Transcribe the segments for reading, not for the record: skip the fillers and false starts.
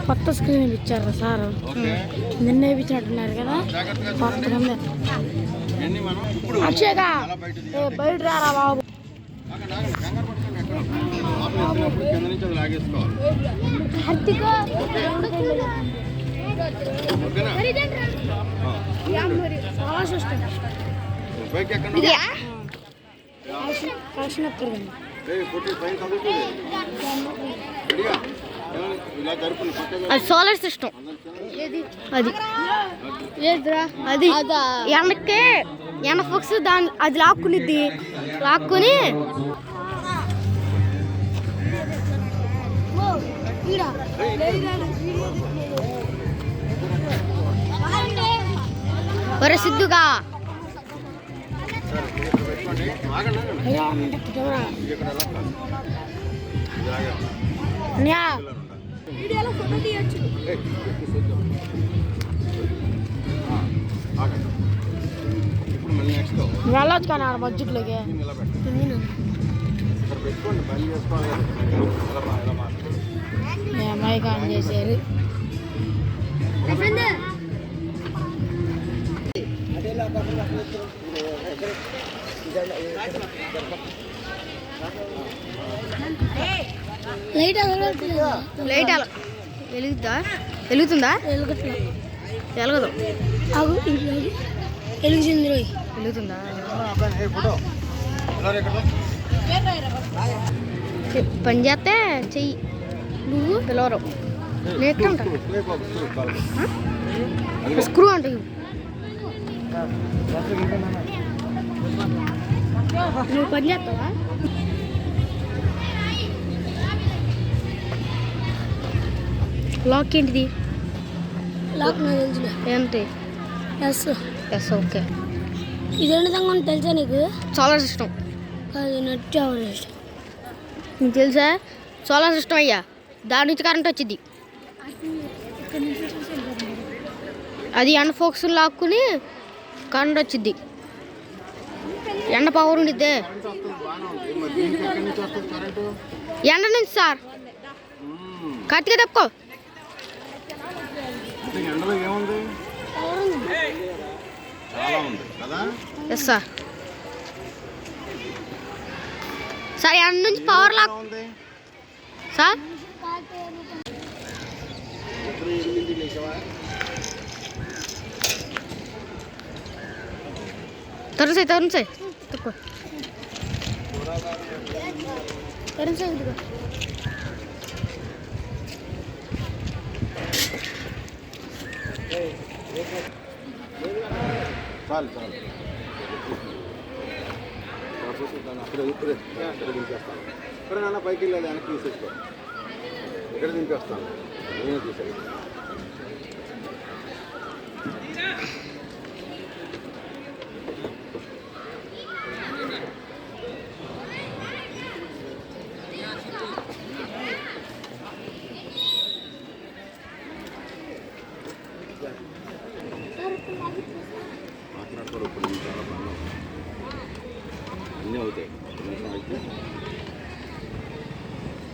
కొత్త స్క్రీన్ ఇచ్చారు సార్, నిన్న ఇచ్చినట్టున్నారు కదా కొత్తగా. అక్షయగా బయట రారా బాబు. అది సోలార్ సిస్టమ్. అది అది వెనక్కి ఎండ ఫోక్స్ దాని అది లాక్కునిద్ది. లాక్కుని ఒరే సిద్ధుగా వెళ్ళొచ్చు కానీ ఆడ బడ్జెట్లోకి మైక్ ఆన్ చేసేది. లైట్ వెలుగుతుందా? వెలుగుతుందా? వెలగదు. వెలుగుతుంది. వెలుగుతుందా? పని చేస్తే చెయ్యి, నువ్వు పిలవరు. నేను ఉంటాను. స్క్రూ అంటే నువ్వు పని చేస్తావా? లాక్ ఏంటిది? లాక్ నాకు తెలుసు. ఏంటి? Yes yes. ఓకే. ఇది ఏ విధంగా ఉంది తెలుసా నీకు? Solar system. అది నెట్ సిస్టమ్. నీకు తెలుసా? సోలార్ సిస్టమ్ అయ్యా, దాని నుంచి కరెంట్ వచ్చింది. అది ఎండ ఫోక్స్ లాక్కుని కరెంట్ వచ్చింది. ఎండ పవర్ ఉండిద్దే ఎండ నుంచి సార్. కరెక్ట్గా తప్పుకో. Yes sir. సార్ ఎండ నుంచి power lock sir. Tarun sir తక్కువ తరుణ్ సార్ ఇదిగో. చాలు చాలు అక్కడ దింపేస్తాను. ఇక్కడ నాన్న పైకి వెళ్ళాలి, వెనక్కి తీసేసుకో. ఇక్కడ దింపేస్తాను, నేనే తీసేది. మాట్లాడుకోరు ఇప్పుడు చాలా బాగా అన్నీ అవుతాయి. అయితే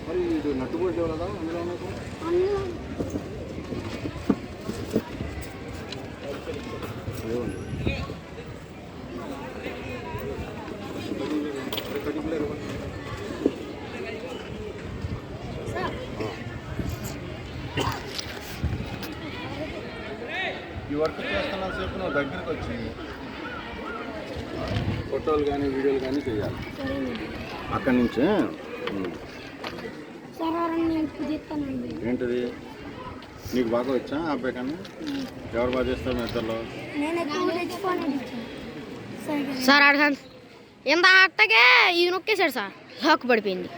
మరి ఇది నట్టుబడి కదా అందులో నాకు ఈ వర్క్ చేస్తున్న సేపు నువ్వు దగ్గరికి వచ్చి ఫోటోలు కానీ వీడియోలు కానీ చేయాలి. అక్కడి నుంచే ఏంటిది నీకు బాగా వచ్చా అబ్బాయి కన్నా? ఎవరు బాగా చేస్తారు మీ ఇద్దరులో? సార్ అడగండి. ఎంత అట్టగే ఇది నొక్కేశాడు సార్, లాక్ పడిపోయింది.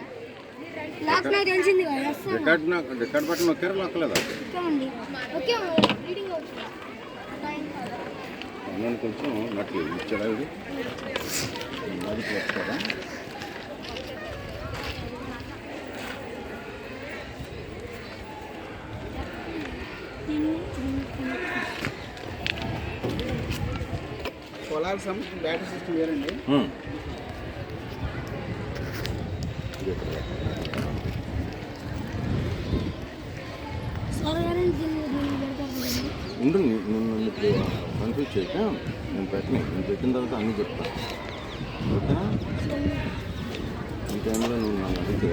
రికార్డ్ బట్టి నొక్కారు నొక్కలేదా? నేను కొంచెం నట్లు ఇచ్చాడా ఇది అది వస్తుందా? పొలాలకు సంబంధించిన బ్యాటరీ సిస్టమ్ వేరండి. సార్ గారు దీన్ని పెడతారు కదండి. ఉండు, నన్ను ఇప్పుడు కన్ఫ్యూజ్ చేయక నేను పెట్టిన తర్వాత అన్నీ చెప్తాను, ఓకేనా? ఈ టైంలో నువ్వు నన్ను అడిగితే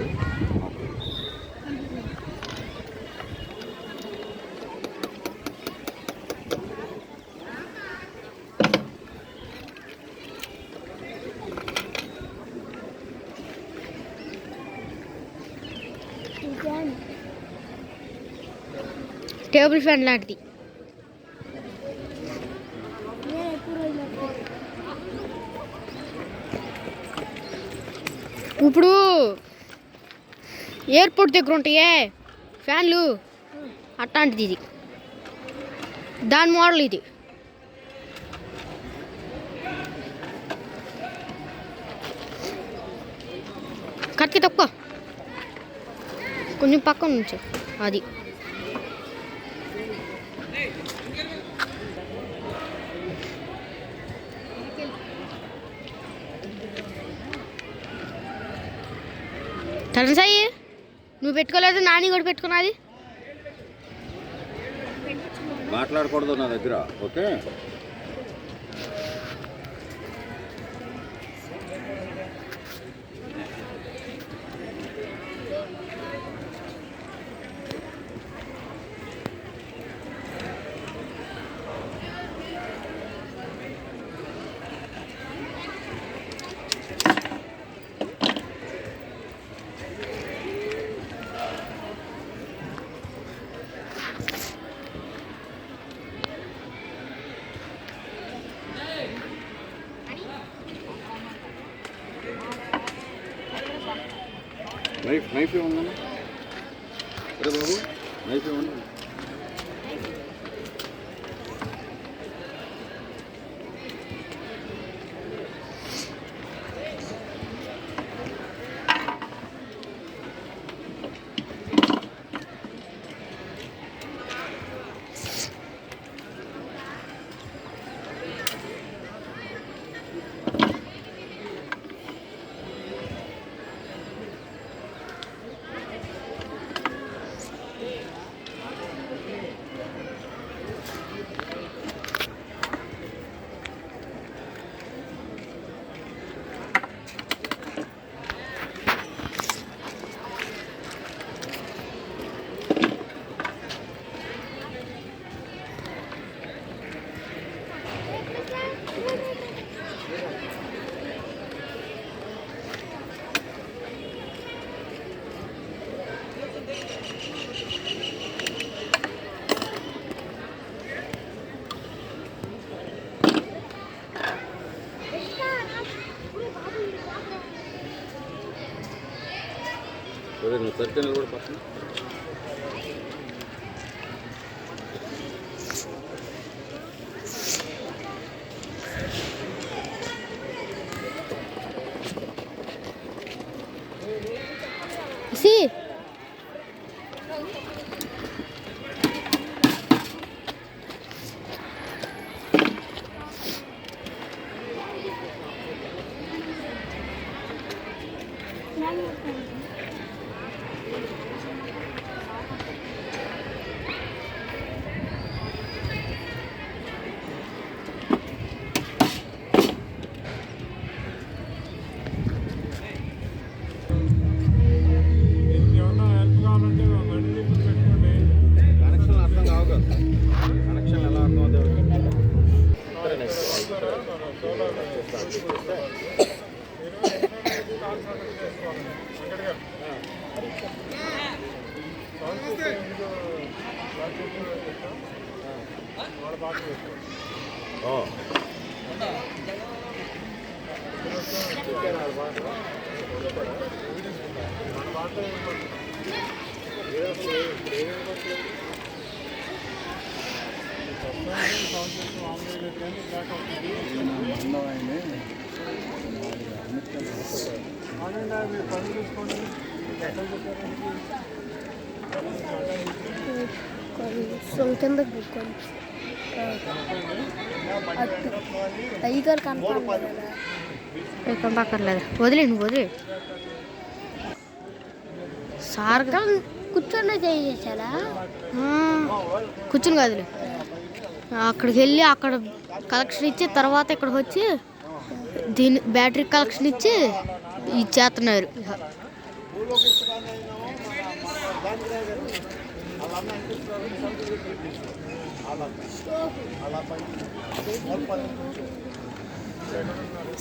ఇంకా టేబుల్ ఫ్యాన్ లాంటిది. నేను ఎక్కువ రోజులు ఇప్పుడు ఎయిర్పోర్ట్ దగ్గర ఉంటాయే ఫ్యాన్లు, అట్లాంటిది ఇది. దాని మోడల్ ఇది. కత్తి తక్కువ, కొంచెం పక్కన నుంచి అది. తలసాయి నువ్వు పెట్టుకోలేదు, నాని కూడా పెట్టుకున్నది. మాట్లాడకూడదు నా దగ్గర, ఓకే? నైఫ్ ఏముందన్నా? అరే బాబు, నైఫ్ ఏమన్నా? నువ్వు సరిగ్గా నిలబడి పక్కన. See? కనెక్షన్ అర్థం కావు కదా, కనెక్షన్ ఎలా అర్థం అవుతుంది? కిందకి పెట్టుకోండి. టైగర్ కనపడలేదు కదా. ఇక్కడ పక్కర్లేదు, వదిలే నువ్వు వదిలే. సార్ కూర్చొని చేసేసాడా? కూర్చుని కాదులే, అక్కడికి వెళ్ళి అక్కడ కలెక్షన్ ఇచ్చి తర్వాత ఇక్కడికి వచ్చి దీని బ్యాటరీ కలెక్షన్ ఇచ్చి ఇచ్చేస్తున్నారు.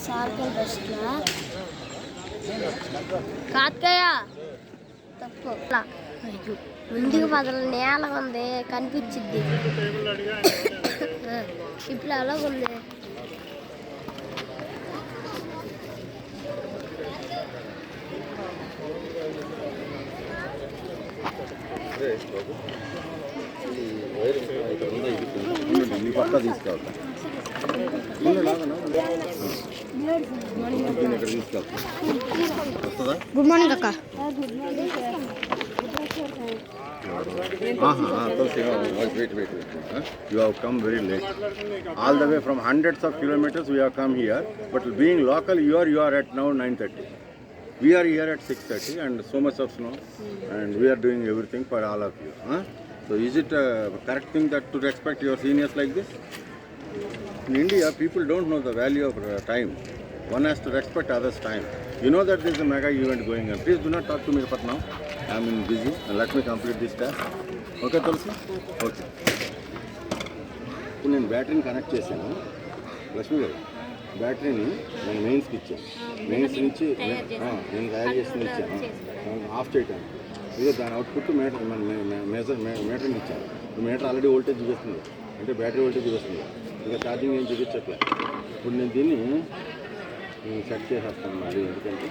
సార్కల్ బస్లా కాత్కయ్య తప్పు ముందుకు పదల నేల ఉంది కనిపించిద్ది. ఇప్పుడు అలాగుంది. ఈ పక్క తీసుకెళ్తా ఇక్కడ తీసుకెళ్తా వస్తుందా? గుడ్ మార్నింగ్ అక్క. Wait. You have come very late. All the way from hundreds of kilometers we have come here. But being local, you are at now 9:30. We are here at 6:30 and so much of snow. And we are doing everything for all of you. So is it a correct thing that to respect your seniors like this? In India, people don't know the value of time. One has to respect others' time. You know that there is a mega event going on. Please do not talk to me right now. I am busy and let me complete this task. Okay, Tulsi? Okay. ఇప్పుడు నేను బ్యాటరీని connect చేశాను. లక్ష్మి గారు, బ్యాటరీని నేను మెయిన్స్కి ఇచ్చాను. Mains నుంచి నేను తయారు చేసి ఇచ్చాను ఆఫ్ చేయటానికి. ఇదే దాని అవుట్పుట్ మీటర్ని ఇచ్చాను. మీటర్ ఆల్రెడీ వోల్టేజ్ చూపిస్తుంది, అంటే బ్యాటరీ వోల్టేజ్ చూపిస్తుంది. ఇంకా ఛార్జింగ్ ఏం చూపించట్లే. ఇప్పుడు నేను దీన్ని సెట్ చేసేస్తాను మళ్ళీ, ఎందుకంటే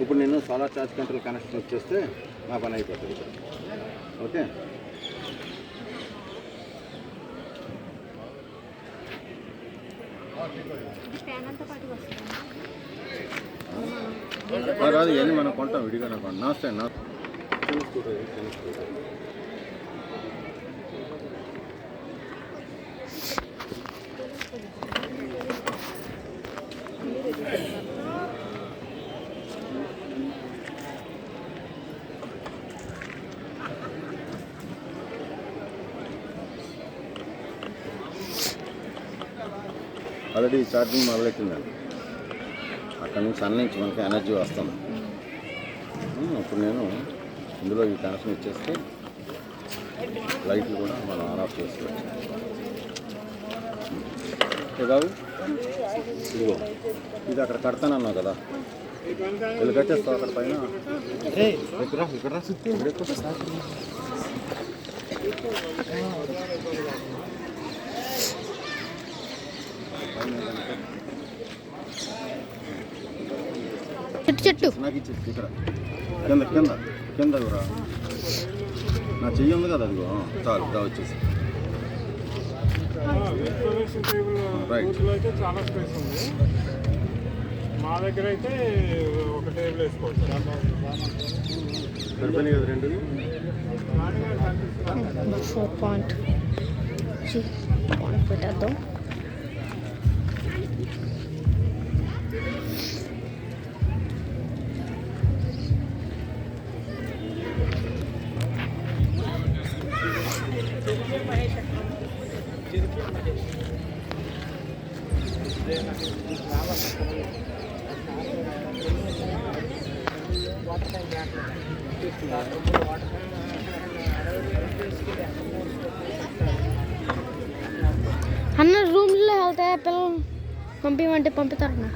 ఇప్పుడు నేను సోలార్ ఛార్జ్ కంట్రోల్ కనెక్షన్ వచ్చేస్తే నా పని అయిపోతుంది. ఓకే, రాదు ఇవన్నీ మనం కొంటాం విడిగానే కొంటాం. నమస్తే నా ఆల్రెడీ ఛార్జింగ్ మొదలెట్టిందండి. అక్కడ నుంచి సన్ నుంచి మనకి ఎనర్జీ వస్తుంది. ఇప్పుడు నేను ఇందులో ఈ కనెక్షన్ ఇచ్చేస్తే లైట్లు కూడా మనం ఆన్ ఆఫ్ చేసుకోవచ్చు. బాబు ఇదిగో ఇది అక్కడ కడతానన్నావు కదా, వీళ్ళు కట్టేస్తావు అక్కడ పైన. ఇక్కడ చెట్టు నాకు ఇచ్చేసి ఇక్కడ కింద కింద కింద కూడా నా చెయ్యి ఉంది కదా, అదిగో చాలు దా వచ్చేసి. రైట్, అయితే చాలా స్పేస్ ఉంది. మా దగ్గర అయితే ఒక టేబుల్ వేసుకోవచ్చు. సరిపోయినాయి కదా రెండు. 4 పాయింట్ పెట్టేద్దాం. అన్న రూమ్లో వెళ్తే పిల్లలు పంపించమంటే పంపుతారన్నా.